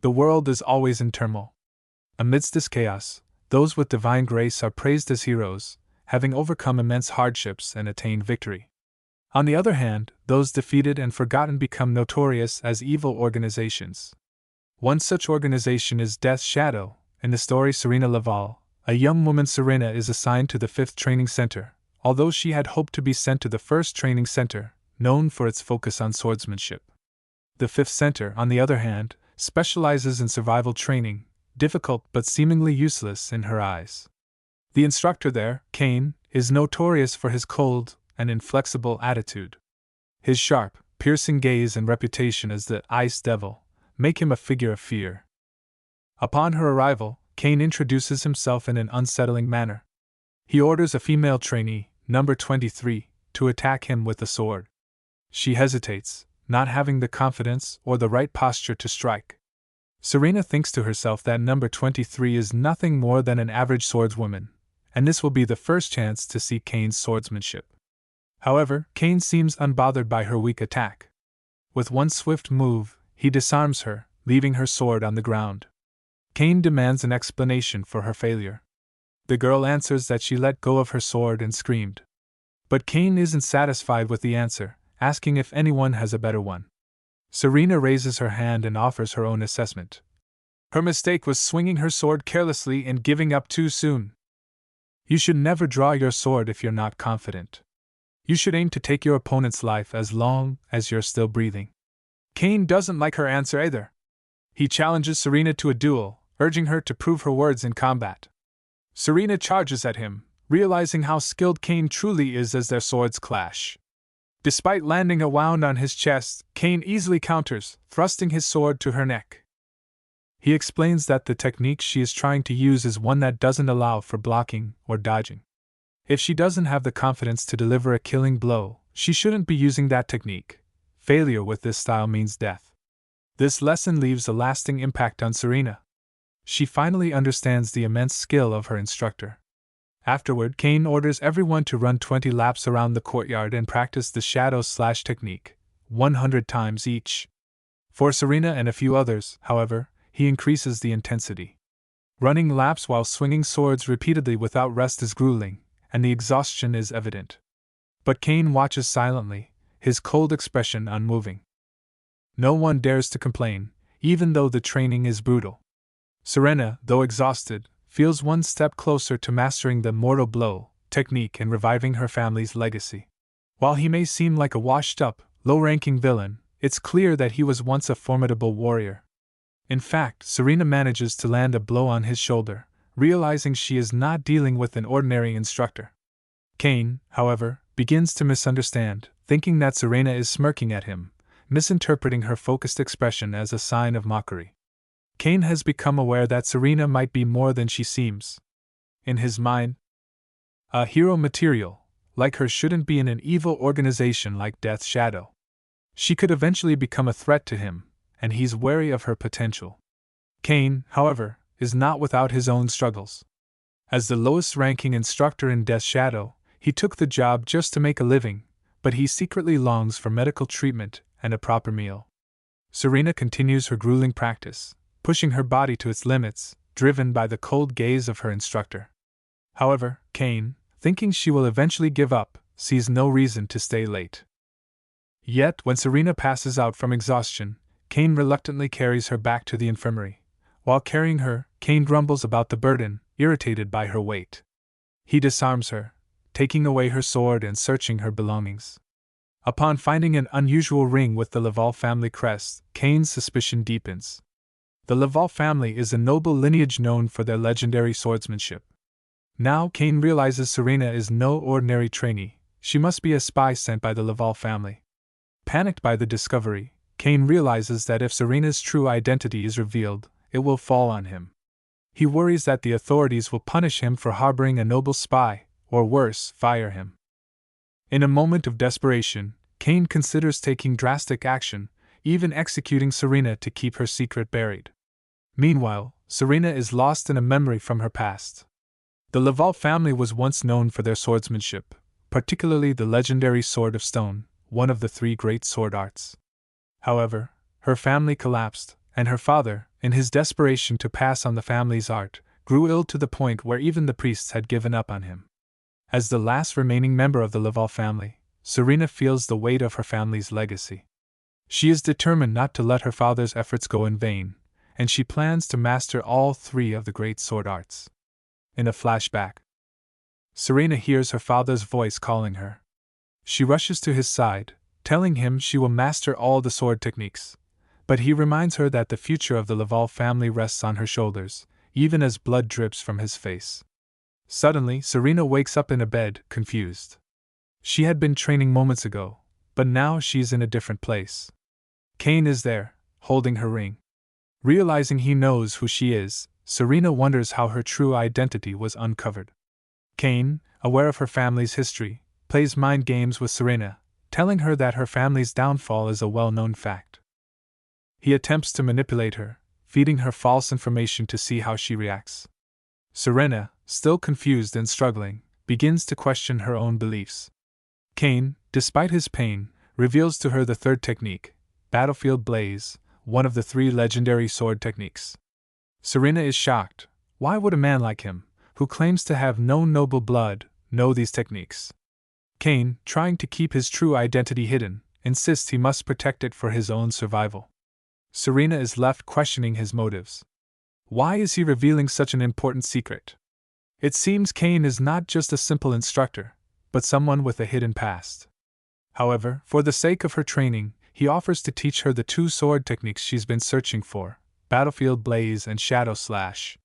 The world is always in turmoil. Amidst this chaos, those with divine grace are praised as heroes, having overcome immense hardships and attained victory. On the other hand, those defeated and forgotten become notorious as evil organizations. One such organization is Death's Shadow. In the story Serena Lavail, a young woman Serena is assigned to the 5th Training Center, although she had hoped to be sent to the 1st Training Center, known for its focus on swordsmanship. The 5th Center, on the other hand, specializes in survival training, difficult but seemingly useless in her eyes. The instructor there, Kane, is notorious for his cold and inflexible attitude. His sharp, piercing gaze and reputation as the Ice Devil make him a figure of fear. Upon her arrival, Kane introduces himself in an unsettling manner. He orders a female trainee, number 23, to attack him with a sword. She hesitates, not having the confidence or the right posture to strike. Serena thinks to herself that number 23 is nothing more than an average swordswoman, and this will be the first chance to see Kane's swordsmanship. However, Kane seems unbothered by her weak attack. With one swift move, he disarms her, leaving her sword on the ground. Kane demands an explanation for her failure. The girl answers that she let go of her sword and screamed. But Kane isn't satisfied with the answer, asking if anyone has a better one. Serena raises her hand and offers her own assessment. Her mistake was swinging her sword carelessly and giving up too soon. You should never draw your sword if you're not confident. You should aim to take your opponent's life as long as you're still breathing. Kane doesn't like her answer either. He challenges Serena to a duel, urging her to prove her words in combat. Serena charges at him, realizing how skilled Kane truly is as their swords clash. Despite landing a wound on his chest, Kane easily counters, thrusting his sword to her neck. He explains that the technique she is trying to use is one that doesn't allow for blocking or dodging. If she doesn't have the confidence to deliver a killing blow, she shouldn't be using that technique. Failure with this style means death. This lesson leaves a lasting impact on Serena. She finally understands the immense skill of her instructor. Afterward, Kane orders everyone to run 20 laps around the courtyard and practice the shadow slash technique, 100 times each. For Serena and a few others, however, he increases the intensity. Running laps while swinging swords repeatedly without rest is grueling, and the exhaustion is evident. But Kane watches silently, his cold expression unmoving. No one dares to complain, even though the training is brutal. Serena, though exhausted, feels one step closer to mastering the mortal blow technique and reviving her family's legacy. While he may seem like a washed-up, low-ranking villain, it's clear that he was once a formidable warrior. In fact, Serena manages to land a blow on his shoulder, realizing she is not dealing with an ordinary instructor. Kane, however, begins to misunderstand, thinking that Serena is smirking at him, misinterpreting her focused expression as a sign of mockery. Kane has become aware that Serena might be more than she seems. In his mind, a hero material like her shouldn't be in an evil organization like Death's Shadow. She could eventually become a threat to him, and he's wary of her potential. Kane, however, is not without his own struggles. As the lowest-ranking instructor in Death's Shadow, he took the job just to make a living, but he secretly longs for medical treatment and a proper meal. Serena continues her grueling practice, pushing her body to its limits, driven by the cold gaze of her instructor. However, Kane, thinking she will eventually give up, sees no reason to stay late. Yet, when Serena passes out from exhaustion, Kane reluctantly carries her back to the infirmary. While carrying her, Kane grumbles about the burden, irritated by her weight. He disarms her, taking away her sword and searching her belongings. Upon finding an unusual ring with the Lavail family crest, Kane's suspicion deepens. The Lavail family is a noble lineage known for their legendary swordsmanship. Now Kane realizes Serena is no ordinary trainee, she must be a spy sent by the Lavail family. Panicked by the discovery, Kane realizes that if Serena's true identity is revealed, it will fall on him. He worries that the authorities will punish him for harboring a noble spy, or worse, fire him. In a moment of desperation, Kane considers taking drastic action, even executing Serena to keep her secret buried. Meanwhile, Serena is lost in a memory from her past. The Lavail family was once known for their swordsmanship, particularly the legendary Sword of Stone, one of the 3 great sword arts. However, her family collapsed, and her father, in his desperation to pass on the family's art, grew ill to the point where even the priests had given up on him. As the last remaining member of the Lavail family, Serena feels the weight of her family's legacy. She is determined not to let her father's efforts go in vain, and she plans to master all three of the great sword arts. In a flashback, Serena hears her father's voice calling her. She rushes to his side, telling him she will master all the sword techniques, but he reminds her that the future of the Lavail family rests on her shoulders, even as blood drips from his face. Suddenly, Serena wakes up in a bed, confused. She had been training moments ago, but now she's in a different place. Kane is there, holding her ring. Realizing he knows who she is, Serena wonders how her true identity was uncovered. Kane, aware of her family's history, plays mind games with Serena, telling her that her family's downfall is a well-known fact. He attempts to manipulate her, feeding her false information to see how she reacts. Serena, still confused and struggling, begins to question her own beliefs. Kane, despite his pain, reveals to her the third technique, Battlefield Blaze, one of the three legendary sword techniques. Serena is shocked. Why would a man like him, who claims to have no noble blood, know these techniques? Kane, trying to keep his true identity hidden, insists he must protect it for his own survival. Serena is left questioning his motives. Why is he revealing such an important secret? It seems Kane is not just a simple instructor, but someone with a hidden past. However, for the sake of her training, he offers to teach her the two sword techniques she's been searching for, Battlefield Blaze and Shadow Slash.